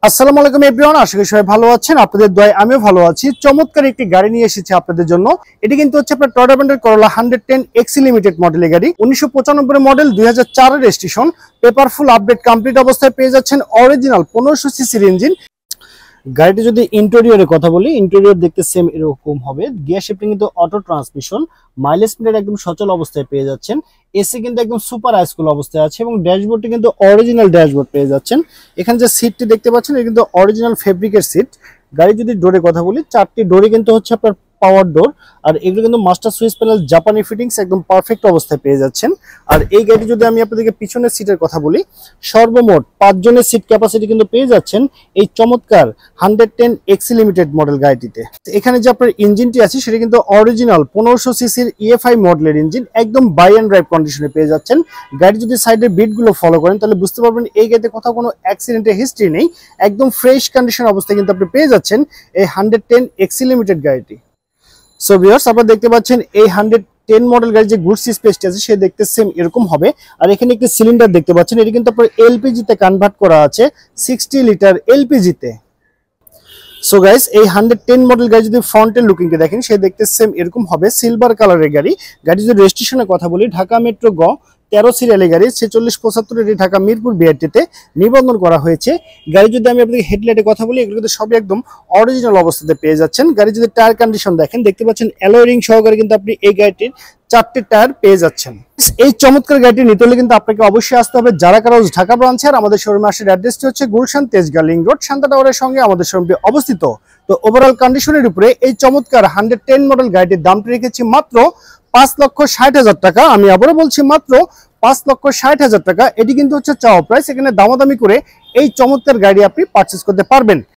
আসসালামু আলাইকুম এভরিওয়ান, আশা করি সবাই ভালো আছেন। আপনাদের দয়ায় আমিও ভালো আছি। চমৎকার একটি গাড়ি নিয়ে এসেছি আপনাদের জন্য। এটি কিন্তু হচ্ছে আপনার টয়োটা ব্র্যান্ডের করোলা 110 এক্সি লিমিটেড মডেলের গাড়ি। 1995 মডেল, 2004 এর রেজিস্ট্রেশন। পেপারফুল আপডেট কমপ্লিট অবস্থায় পেয়ে যাচ্ছেন অরিজিনাল 1500 সিসির ইঞ্জিন। গাড়িটি যদি ইন্টেরিয়রের কথা বলি, ইন্টেরিয়র দেখতে সেম এরকম হবে। গিয়ার শিফটিং কিন্তু অটো ট্রান্সমিশন। মাইলেজ মিটার একদম সচল অবস্থায় পেয়ে যাচ্ছেন। এসি কিন্তু একদম সুপার হাইস্কুল অবস্থায় আছে এবং ড্যাশবোর্ডটি কিন্তু অরিজিনাল ড্যাশবোর্ড পেয়ে যাচ্ছেন। এখানে যে সিটটি দেখতে পাচ্ছেন এটা কিন্তু অরিজিনাল ফেব্রিকের সিট। গাড়ি যদি ডোরের কথা বলি, চারটি ডোরে কিন্তু হচ্ছে আপনার পাওয়ার ডোর। আর এগুলো কিন্তু মাস্টার সুইচ প্যানেল জাপানি ফিটিংস, একদম পারফেক্ট অবস্থায় পেয়ে যাচ্ছেন। আর এই গাড়ি যদি আমি আপনাদেরকে পিছনের সিটের কথা বলি, সর্বমোট 5 জনের সিট ক্যাপাসিটি কিন্তু পেয়ে যাচ্ছেন এই চমৎকার 110 এক্সি লিমিটেড মডেল গাড়িটিতে। এখানে যে আপনার ইঞ্জিনটি আছে সেটা কিন্তু অরিজিনাল 1500 সিসির ইএফআই মডেলের ইঞ্জিন, একদম বাই অ্যান্ড ড্রাইভ কন্ডিশনে পেয়ে যাচ্ছেন। গাড়ি যদি সাইডের বিটগুলো ফলো করেন তাহলে বুঝতে পারবেন এই গাড়িতে কোথাও কোনো অ্যাক্সিডেন্টের হিস্ট্রি নেই। একদম ফ্রেশ কন্ডিশন অবস্থায় কিন্তু আপনি পেয়ে যাচ্ছেন এই 110 এক্সি লিমিটেড গাড়িটি। সো ভিউয়ার্স, আপনারা দেখতে পাচ্ছেন এই 110 মডেল গাড়ির যে গুডস স্পেসটি আছে সে দেখতে সেম এরকম হবে। আর এখানে একটি সিলিন্ডার দেখতে পাচ্ছেন, এটি কিন্তু আপনার এলপিজি তে কনভার্ট করা আছে, 60 লিটার এলপিজি তে। সো গাইস, এই 110 মডেল গাড়ি যদি ফ্রন্টের লুকিংকে দেখেন সে দেখতে সেম এরকম হবে, সিলভার কালারের গাড়ি। গাড়ি যদি রেজিস্ট্রেশনের কথা বলি, ঢাকা মেট্রো গ 13 সিরিয়ালের গাড়ি, 4675 এটি ঢাকা মিরপুর বিআরটিতে নিবন্ধন করা হয়েছে। গাড়ি যদি আমি আপনাকে হেডলাইটের কথা বলি, এগুলো কিন্তু সবই একদম অরিজিনাল অবস্থাতে পেয়ে যাচ্ছেন। গাড়ি যদি টায়ার কন্ডিশন দেখেন, দেখতে পাচ্ছেন অ্যালয় রিং সহকারে কিন্তু আপনি এই গাড়িটির 4টি টায়ার পেয়ে যাচ্ছেন। এই চমৎকার গাড়িটি নিতে হলে কিন্তু আপনাকে অবশ্যই আসতে হবে জারা কার হাউস ঢাকা ব্রাঞ্চে। আর আমাদের শোরুমে আসার অ্যাড্রেসটি হচ্ছে গুলশান তেজগাঁ লিংক রোড, শান্তা টাওয়ারের সঙ্গে আমাদের শোরুমটি অবস্থিত। তো ওভারঅল কন্ডিশনের উপরে এই চমৎকার 110 মডেল গাড়িটির দামটি রেখেছি মাত্র 5,60,000 টাকা। আমি আবারও বলছি মাত্র 5,60,000 টাকা। এটি কিন্তু হচ্ছে চাওয়া প্রাইস। এখানে দামাদামি করে এই চমৎকার গাড়ি আপনি পারচেস করতে পারবেন।